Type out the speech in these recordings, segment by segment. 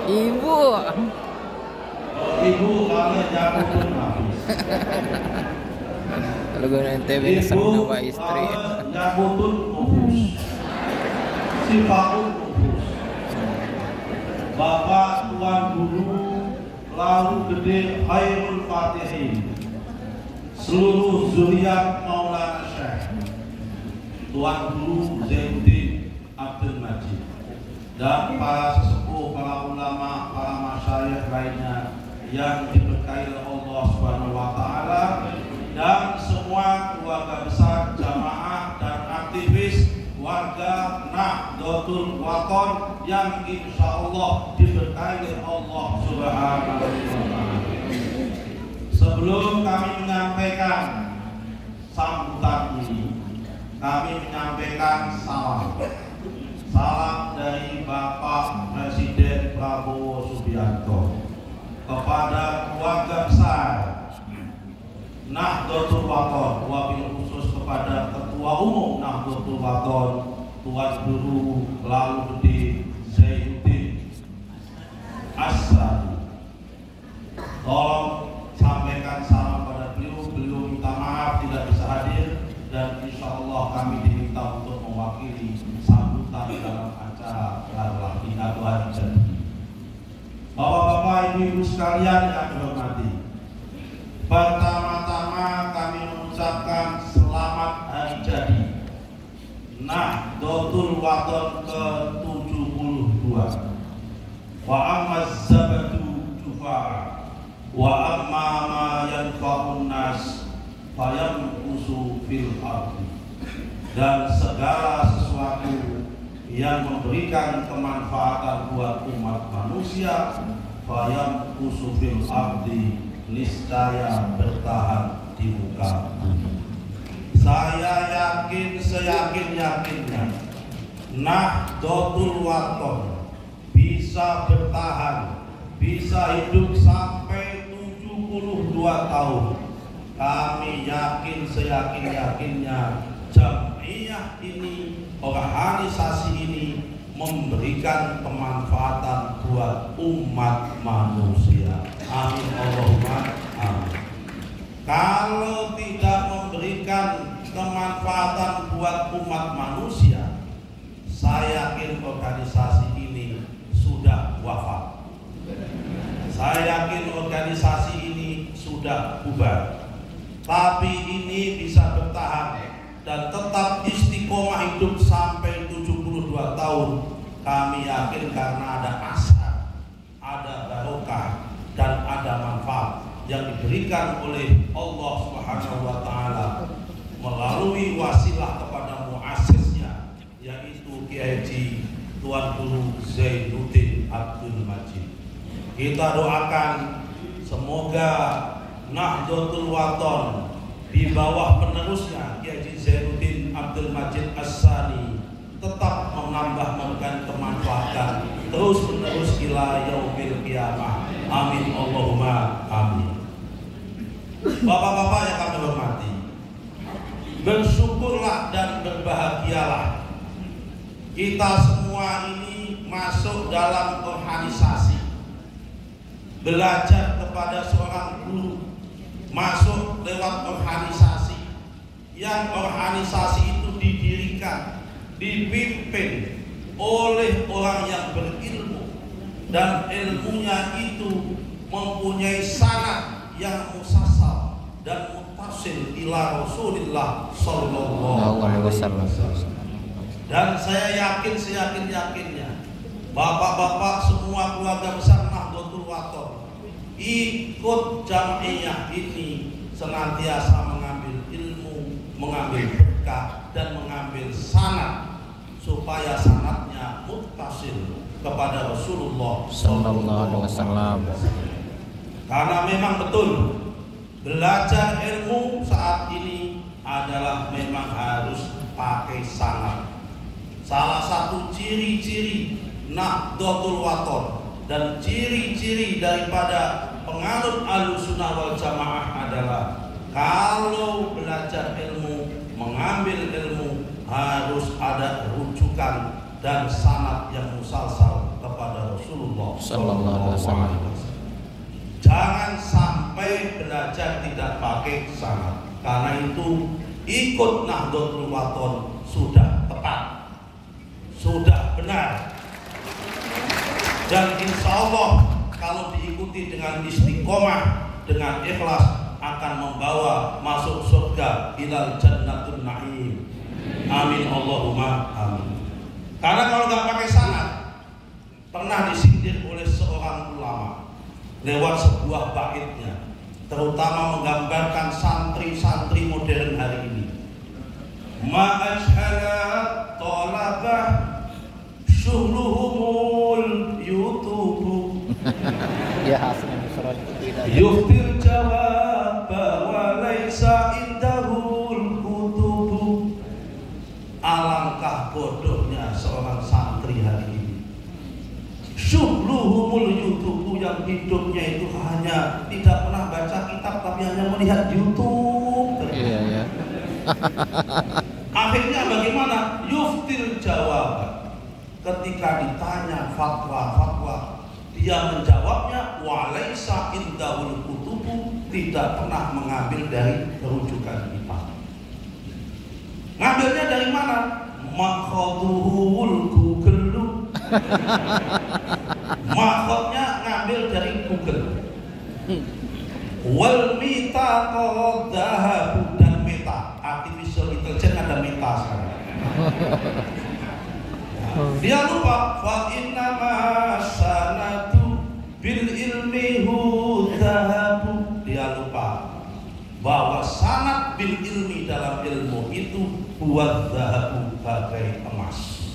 Ibu. Ibu kalian jangan pun habis. Kalau gue nanti bisa nama istri. Nyambutun ubus. Sifatun ubus. Bapak Tuan Guru lalu gede Khairul Fatihin, seluruh zuriat Maulana Syekh Tuan Guru Zainuddin Abdul Majid, dan para sesepuh, para ulama, para masyayikh lainnya yang diberkahi oleh Allah Subhanahu wa taala, dan semua keluarga besar jamaah dan aktivis warga Nahdlatul Wathon yang insya Allah diberkahi oleh Allah Subhanahu wa taala. Sebelum kami menyampaikan sambutan ini, kami menyampaikan salam dari Bapak Presiden Prabowo Subianto kepada keluarga besar Nahdlatul Wathon, wabil khusus kepada Ketua Umum Nahdlatul Wathon Tuan Guru lalu gede Zainuddin As-Sani. Tolong sampaikan salam pada beliau minta maaf tidak bisa hadir, dan insya Allah kami diminta untuk mewakili sambutan dalam acara Lahir atau hari jadi. Bapak-bapak, ibu-ibu sekalian yang kami hormati, pertama-tama kami mengucapkan selamat hari jadi Nahdlatul Wathon ke-72. Wa amma zabadu jufa'a wa amma ma yanfa'un nas fayamkusu fil ardi. Dan segala sesuatu yang memberikan kemanfaatan buat umat manusia fayamkusu fil ardi, niscaya bertahan di muka bumi. Saya yakin seyakin-yakinnya Nahdlatul Wathon bisa bertahan, bisa hidup sampai 72 tahun. Kami yakin seyakin-yakinnya jam'iyah ini, organisasi ini memberikan kemanfaatan buat umat manusia. Amin Allahumma amin. Kalau tidak memberikan kemanfaatan buat umat manusia, saya yakin organisasi ini sudah wafat. Saya yakin organisasi ini sudah bubar. Tapi ini bisa bertahan dan tetap istiqomah hidup sampai 72 tahun. Kami yakin karena ada asar, ada barokah, dan ada manfaat yang diberikan oleh Allah Subhanahu wa taala melalui wasilah kepada muasisnya, yaitu Kiai Tuan Guru Zainuddin Abdul Majid. Kita doakan semoga Nahdlatul Wathon di bawah penerusnya Kiai Zainuddin Abdul Majid As-Sani tetap memberikan kemanfaatan terus menerus ila yaumil qiyamah. Amin Allahumma amin. Bapak-bapak yang kami hormati, bersyukurlah dan berbahagialah kita semua ini masuk dalam organisasi, belajar kepada seorang guru, masuk lewat organisasi yang organisasi itu didirikan, dipimpin oleh orang yang berilmu, dan ilmunya itu mempunyai sanad yang musassal dan muttasil ila Rasulillah sallallahu alaihi wasallam. Dan saya yakin seyakin-yakinnya bapak-bapak semua keluarga besar Nahdlatul Wathon ikut jam'iyah ini senantiasa mengambil ilmu, mengambil berkah, dan mengambil sanad supaya sanadnya muttasil kepada Rasulullah sallallahu alaihi wasallam. Karena memang betul belajar ilmu saat ini adalah memang harus pakai sanad. Salah satu ciri-ciri Nahdlatul Wathon dan ciri-ciri daripada penganut Ahlussunnah wal Jamaah adalah kalau belajar ilmu, mengambil ilmu harus ada rujukan dan sanad yang musalsal kepada Rasulullah Sallallahu Alaihi Wasallam. Jangan sampai belajar tidak pakai sanad. Karena itu ikut Nahdlatul Wathon sudah tepat, sudah benar. Dan insya Allah kalau diikuti dengan istiqomah, dengan ikhlas, akan membawa masuk surga ilal jannatun na'im. Amin Allahumma amin. Karena kalau nggak pakai sanad, pernah disindir oleh seorang ulama lewat sebuah baitnya, terutama menggambarkan santri-santri modern hari ini. Ma'ashharat tolabah syuhluhumul yutubu Ya hasilnya surat yuftil jawab wa laisa indahul kutubu. Alangkah bodohnya seorang santri hari ini. Syuhluhumul yutubu, yang hidupnya itu hanya tidak pernah baca kitab tapi hanya melihat YouTube. Iya ya. Akhirnya bagaimana? Yuftil jawab. Ketika ditanya fatwa, dia menjawabnya walaisa indahul kutubu, tidak pernah mengambil dari rujukan kitab. Ngambilnya dari mana? Makhoduhul Google. Makhotnya ngambil dari Google. Wal mita qadahabu, dan meta, artificial intelligence ada meta sekarang. Dia lupa fa innama sanatu bil ilmi hudahabu. Dia lupa bahwa sanad bil ilmi, dalam ilmu itu buat zahabu, bagai emas.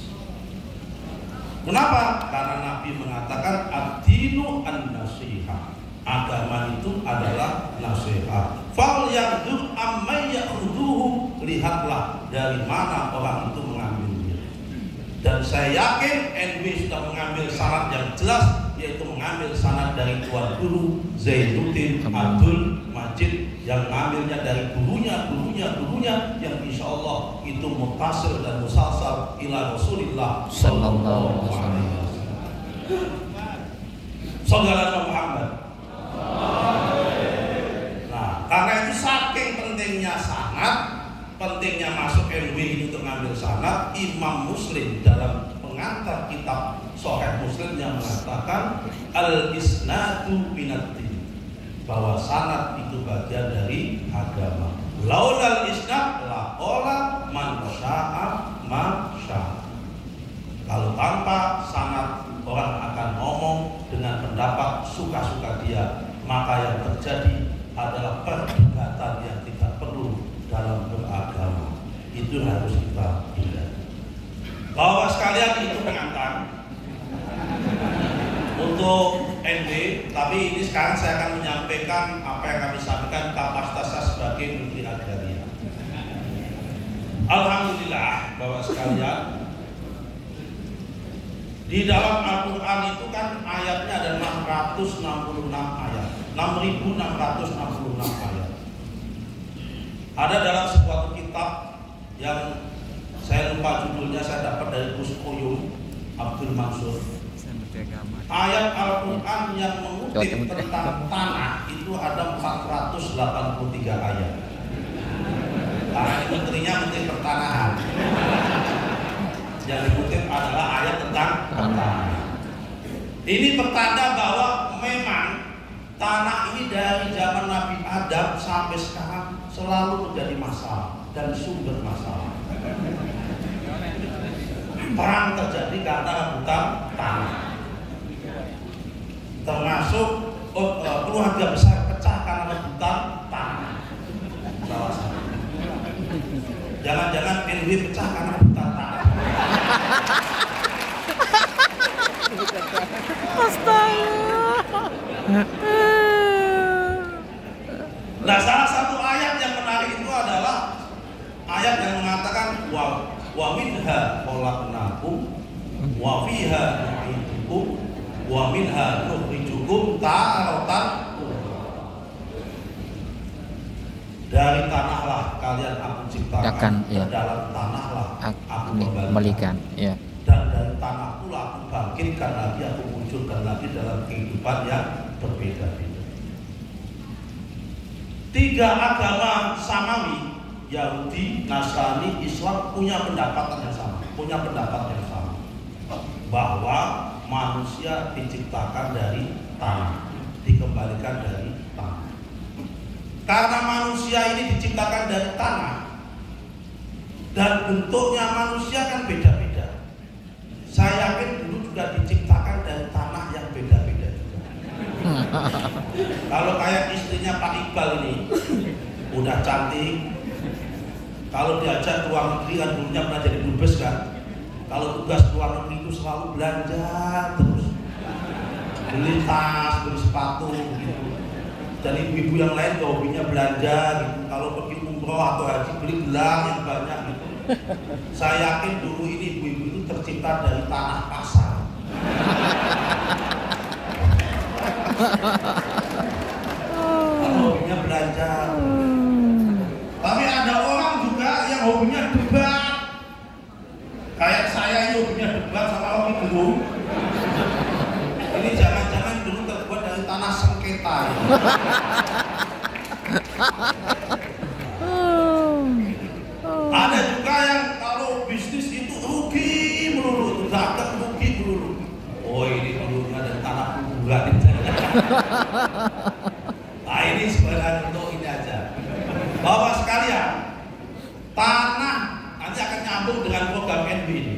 Kenapa? Karena Nabi mengatakan ad-dinu an-nasihah. Agama itu adalah nasihat. Fal yaqdur amma ya'khuduhu, lihatlah dari mana orang itu mengambilnya. Dan saya yakin NW sudah mengambil sanad yang jelas, yaitu mengambil sanad dari tuan guru Zainuddin Abdul Majid, yang mengambilnya dari gurunya yang insya Allah itu muttasil dan musalsal ila Rasulillah sallallahu alaihi wasallam. Saudara Muhammad. Nah, karena itu saking pentingnya sanad, pentingnya masuk NW untuk mengambil sanad, Imam Muslim dalam pengantar kitab Sahih Muslim yang mengatakan al-isnadu minad-din, bahwa sanad itu bagian dari agama. Laulal isnad la qala man syaa ma syaa. Kalau tanpa sanad, orang akan ngomong dengan pendapat suka-suka dia, maka yang terjadi adalah perdebatan yang tidak perlu dalam beragama. Itu harus kita hindari. Bahwa sekalian itu pengantar untuk ND, tapi ini sekarang saya akan menyampaikan apa yang kami sampaikan kapasitas saya sebagai Menteri Agraria. Alhamdulillah bahwa sekalian, di dalam Al-Quran itu kan ayatnya ada 666 ayat, 6.666 ayat. Ada dalam sebuah kitab yang saya lupa judulnya, saya dapat dari Gus Koyum Abdul Mansur. Ayat Al-Quran yang mengutip tentang tanah itu ada 483 ayat. Karena ini menterinya Menteri Pertanahan. Yang dikutip adalah ayat tentang tanah. Ini pertanda bahwa memang tanah ini dari zaman Nabi Adam sampai sekarang selalu menjadi masalah dan sumber masalah. Perang terjadi karena rebutan tanah. Termasuk keluarga besar pecah karena rebutan tanah. Salah satu. Jangan-jangan NW pecah karena rebutan tanah. Nah, salah satu ayat yang menarik itu adalah ayat yang mengatakan wa minha khalaqnakum wa fiha nu'idukum wa minha nukhrijukum taratan. Dari tanahlah kalian aku ciptakan, ya. dalam tanahlah aku kembalikan, ya. Dan dari tanah pula aku bangkitkan lagi, aku dimunculkan lagi dalam kehidupan yang berbeda-beda. Tiga agama samawi, Yahudi, Nasrani, Islam punya pendapat yang sama, bahwa manusia diciptakan dari tanah, dikembalikan dari tanah. Karena manusia ini diciptakan dari tanah dan bentuknya manusia kan beda-beda. Saya yakin dulu juga diciptakan dari tanah yang beda-beda juga. Kalau kayak istrinya Pak Iqbal ini udah cantik, kalau diajak ke luar negeri kan dulunya pernah jadi dubes kan. Kalau tugas ke luar negeri itu selalu belanja terus, beli tas, beli sepatu gitu. Dan ibu-ibu yang lain hobinya belanja gitu. Kalau pergi umroh atau haji beli gelang yang banyak gitu. Saya yakin dulu ini ibu-ibu itu tercipta dari tanah pasar. Kalau hobinya belanja. Tapi ada orang juga yang hobinya debat. Kayak saya ini hobinya debat sama Rocky Gerung. Ini jangan-jangan dulu terbuat dari tanah sengketa ya. Ada juga yang kalau bisnis itu rugi melulu, dagang rugi melulu. Oh ini dulunya dari tanah kuburan. Nah ini sebenarnya untuk ini aja. Bapak sekalian, tanah nanti akan nyambung dengan program NB ini.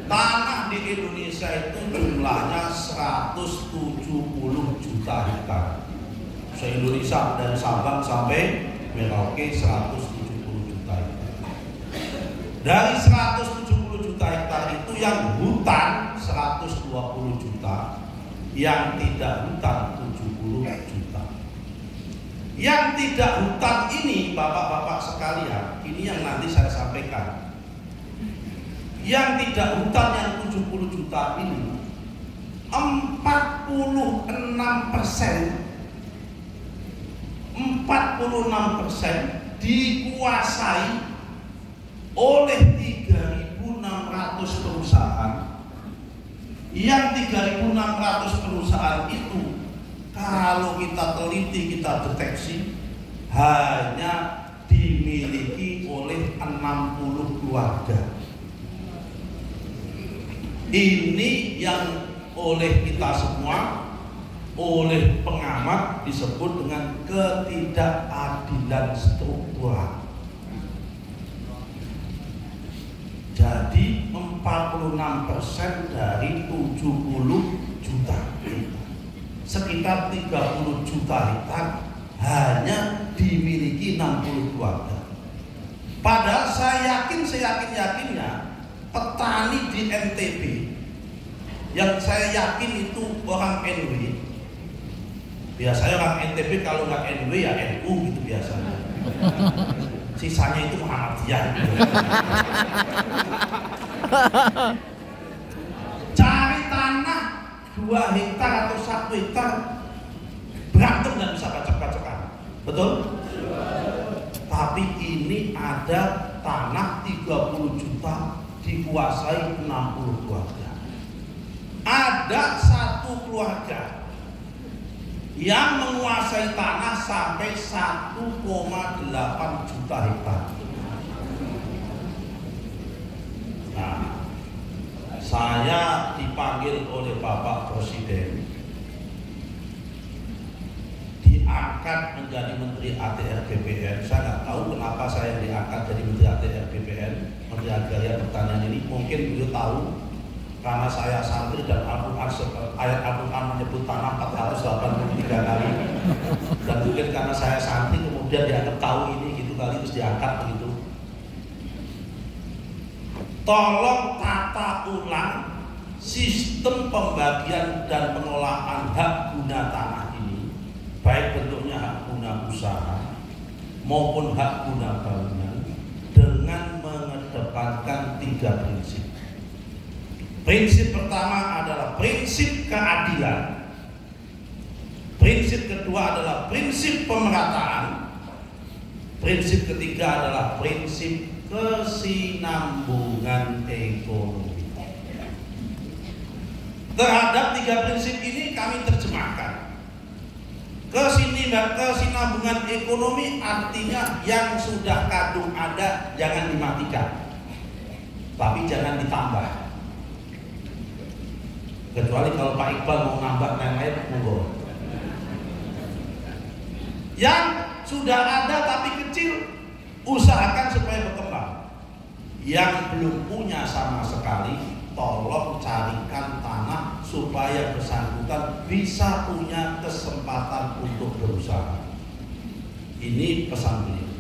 Tanah di Indonesia itu jumlahnya 170 juta hektar. Se-Indonesia dari Sabang sampai Merauke 170 juta hektar. Dari 170 juta hektar itu yang hutan 120 juta, yang tidak hutan 70 juta. Yang tidak hutan ini bapak-bapak sekalian, ini yang nanti saya sampaikan. Yang tidak hutan yang 70 juta ini 46% dikuasai oleh 3.600 perusahaan. Yang 3.600 perusahaan itu kalau kita teliti, kita deteksi hanya dimiliki oleh 60 keluarga. Ini yang oleh kita semua, oleh pengamat disebut dengan ketidakadilan struktural. Jadi 46% dari 70 juta hektar, sekitar 30 juta hektar hanya dimiliki 60 keluarga. Padahal saya yakinnya petani di NTB yang saya yakin itu orang NW. Biasanya orang NTB kalau nggak NW ya NU gitu biasanya. Sisanya itu Muhammadiyah. Cari tanah 2 hektar atau 1 hektar berantem dan bisa bacok-bacokan. Betul? Tapi ini ada tanah 30 juta dikuasai 60 keluarga. Ada satu keluarga yang menguasai tanah sampai 1,8 juta hektar. Nah, saya dipanggil oleh Bapak Presiden, diangkat menjadi Menteri ATR BPN. Saya nggak tahu kenapa saya diangkat jadi Menteri ATR BPN, Menteri Agraria Pertanian ini. Mungkin beliau tahu karena saya santri dan ayat Al-Quran menyebut tanah 483 kali, dan mungkin karena saya santri kemudian dianggap tahu ini gitu kali, terus diangkat begitu. Tolong tata ulang sistem pembagian dan pengelolaan hak guna tanah ini, baik bentuknya hak guna usaha maupun hak guna bangunan, dengan mengedepankan 3 prinsip. Prinsip pertama adalah prinsip keadilan. Prinsip kedua adalah prinsip pemerataan. Prinsip ketiga adalah prinsip kesinambungan ekonomi. Terhadap 3 prinsip ini kami terjemahkan. Kesinambungan ekonomi artinya yang sudah kadung ada jangan dimatikan, tapi jangan ditambah. Kecuali kalau Pak Iqbal mau nambah lain-lain, monggo. Yang sudah ada tapi kecil, usahakan supaya berkembang. Yang belum punya sama sekali, tolong carikan tanah supaya bersangkutan bisa punya kesempatan untuk berusaha. Ini pesan beliau.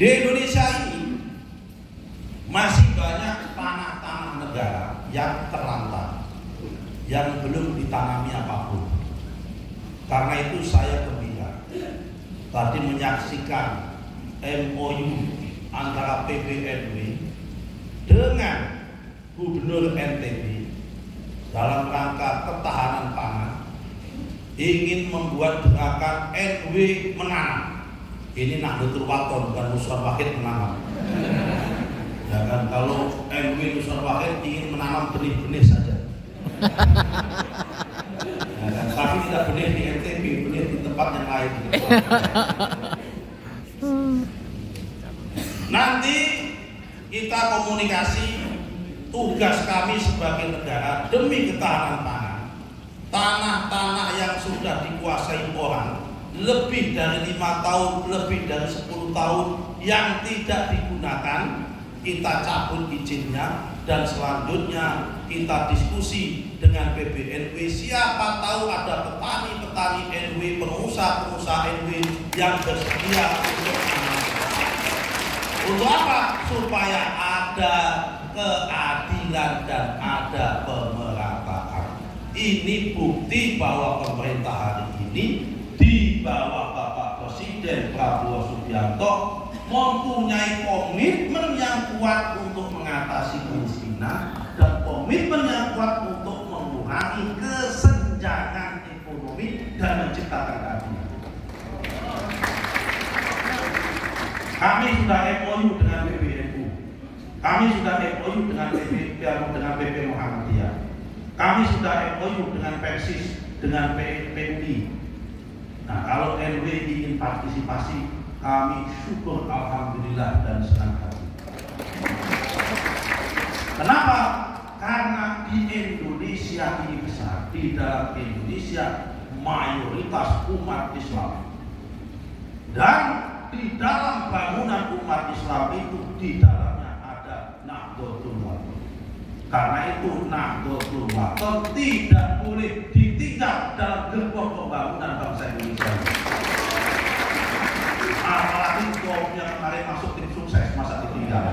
Di Indonesia ini masih banyak tanah-tanah negara yang terlantar, yang belum ditanami apapun. Karena itu saya gembira tadi menyaksikan MOU antara PBNW dengan Gubernur NTB dalam rangka ketahanan pangan, ingin membuat gerakan NW menanam. Ini Nahdlatul Wathon, bukan Nusron Wahid menanam. Ya kan, kalau NW Nusron Wahid ingin menanam benih-benih saja. Ya kan, tapi tidak benih di NTB, benih di tempat yang lain. Nanti kita komunikasi. Tugas kami sebagai negara demi ketahanan pangan, tanah-tanah yang sudah dikuasai orang lebih dari 5 tahun, lebih dari 10 tahun yang tidak digunakan, kita cabut izinnya dan selanjutnya kita diskusi dengan PBNW. Siapa tahu ada petani-petani NW, pengusaha-pengusaha NW yang bersedia untuk apa? Supaya ada keadilan dan ada pemerataan. Ini bukti bahwa pemerintah hari ini di bawah Bapak Presiden Prabowo Subianto mempunyai komitmen yang kuat untuk mengatasi kemiskinan dan komitmen yang kuat untuk mengurangi kesenjangan ekonomi dan menciptakan keadilan. Kami sudah MOU dengan PBNU. Kami sudah MOU dengan PP Muhammadiyah. Kami sudah MOU dengan Persis, dengan PUI. Nah, kalau NW ingin partisipasi, kami syukur alhamdulillah dan senang hati. Kenapa? Karena di Indonesia ini besar, di dalam Indonesia mayoritas umat Islam. Dan di dalam bangunan umat Islam itu di dalamnya ada Nahdlatul Wathon. Karena itu Nahdlatul Wathon tidak boleh ditinggal dalam gerbong pembangunan bangsa Indonesia. Apalagi ketua kemarin masuk tim sukses, masa ditinggal.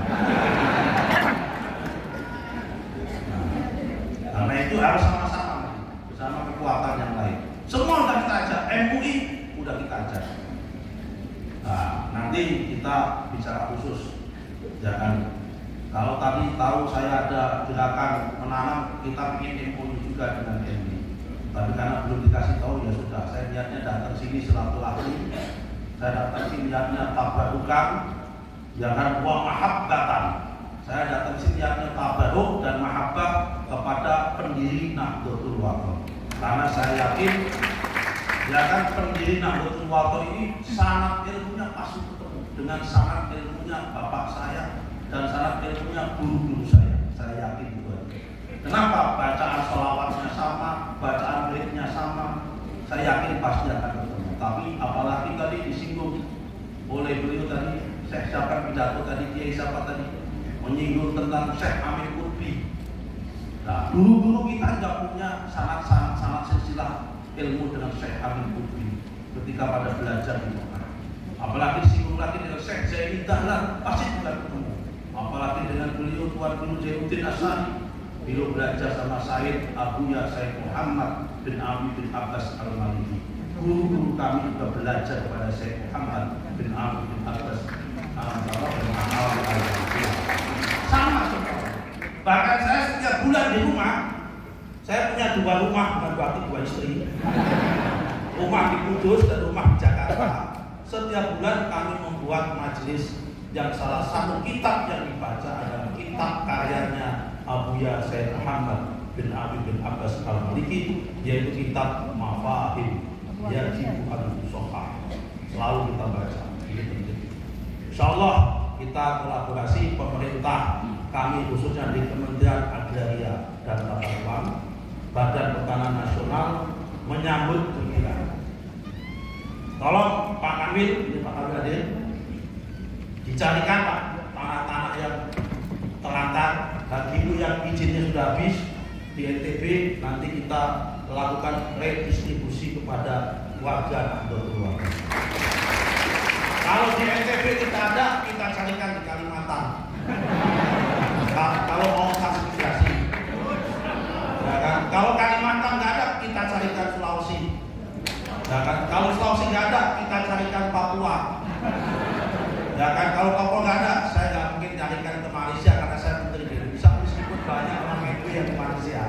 Karena itu harus sama-sama bersama kekuatan yang lain. Semua sudah kita ajak, MUI sudah kita ajak. Nah, nanti kita bicara khusus. Jangan, kalau tadi tahu saya ada gerakan menanam, kita ingin MOU juga dengan MUI. Tapi karena belum dikasih tahu, ya sudah. Saya niatnya datang sini silaturahmi. Saya datang sini niatnya tabarukan, jangan wa mahabbatan. Saya datang sini niatnya tabaruk dan mahabbah kepada pendiri Nahdlatul Wathon. Karena saya yakin, ya kan, pendiri Nahdlatul Wathon ini sangat ilmunya pasti ketemu dengan sangat ilmunya bapak saya dan sangat ilmunya guru-guru saya. Saya yakin itu. Kenapa? Bacaan sholawatnya sama, bacaan wiridnya sama. Saya yakin pasti akan ketemu. Tapi apalagi tadi disinggung oleh beliau tadi, Syekh siapa pidato tadi, Kiai siapa tadi, menyinggung tentang Syekh Amin Qutbi. Nah, guru-guru kita nggak punya sangat silsilah ilmu dengan Syekh Amin Qutbi ketika pada belajar di Mekah. Apalagi disinggung lagi dengan Syekh Zaini Dahlan, pasti juga ketemu. Apalagi dengan beliau Tuan Guru Jainuddin Asani, beliau belajar sama Said Abuya Said Muhammad bin Abi bin Abbas Al-Maliki. Guru-guru kami juga belajar kepada Said Muhammad bin Abi bin Abbas Al-Maliki. Sama semua. Bahkan saya setiap bulan di rumah, saya punya 2 rumah, bukan berarti 2 istri. Rumah di Kudus dan rumah di Jakarta. Setiap bulan kami membuat majelis yang salah satu kitab yang dibaca adalah kitab karyanya Abuya Said Muhammad bin Abi bin Abbas Al-Maliki, yaitu kitab Mafahim Yajibu Al-Sohah. Selalu kita baca, ini penting. Insyaallah kita kolaborasi pemerintah, kami khususnya di Kementerian Agraria dan Tata Ruang, Badan Pertanahan Nasional menyambut gembira. Tolong Pak Kamil, ini Pak Kamil hadir, dicarikan Pak tanah-tanah yang terlantar, bagi itu yang izinnya sudah habis di NTB, nanti kita lakukan redistribusi kepada warga Nahdlatul Ulama. Kalau di NTB tidak ada, kita carikan di Kalimantan. Kalau mau transmigrasi, ya kan? Kalau Kalimantan nggak ada, kita carikan Sulawesi. Ya kan? Kalau Sulawesi nggak ada, kita carikan Papua. Ya kan? Kalau Papua nggak ada, saya nggak mungkin carikan ke Malaysia karena saya menteri di Indonesia, meskipun banyak orang itu yang di Malaysia.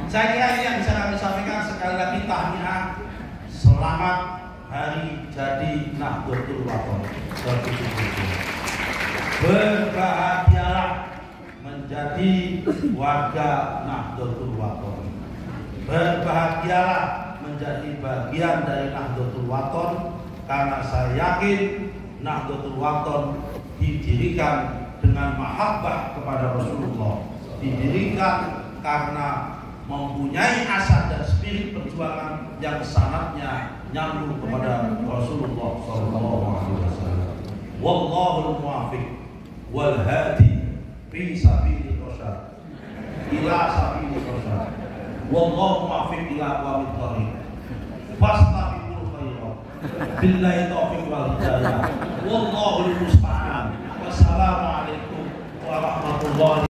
Saya kira ini yang bisa kami sampaikan. Sekali lagi tahniah, selamat hari jadi Nahdlatul Ulama. Berbahagialah menjadi warga Nahdlatul Ulama. Berbahagialah menjadi bagian dari Nahdlatul Ulama, karena saya yakin Nahdlatul Ulama didirikan dengan mahabbah kepada Rasulullah, didirikan karena mempunyai asa dan spirit perjuangan yang sanatnya nyambung kepada Rasulullah SAW. Wallahul muwaffiq wal hadi fi sabilir rasyad ila sabilir rasyad. Wallahu muwaffiq ila aqwamit thariq. Fastabiqul khairat. Billahi taufiq wal hidayah. Wallahul musta'an. Wassalamualaikum warahmatullahi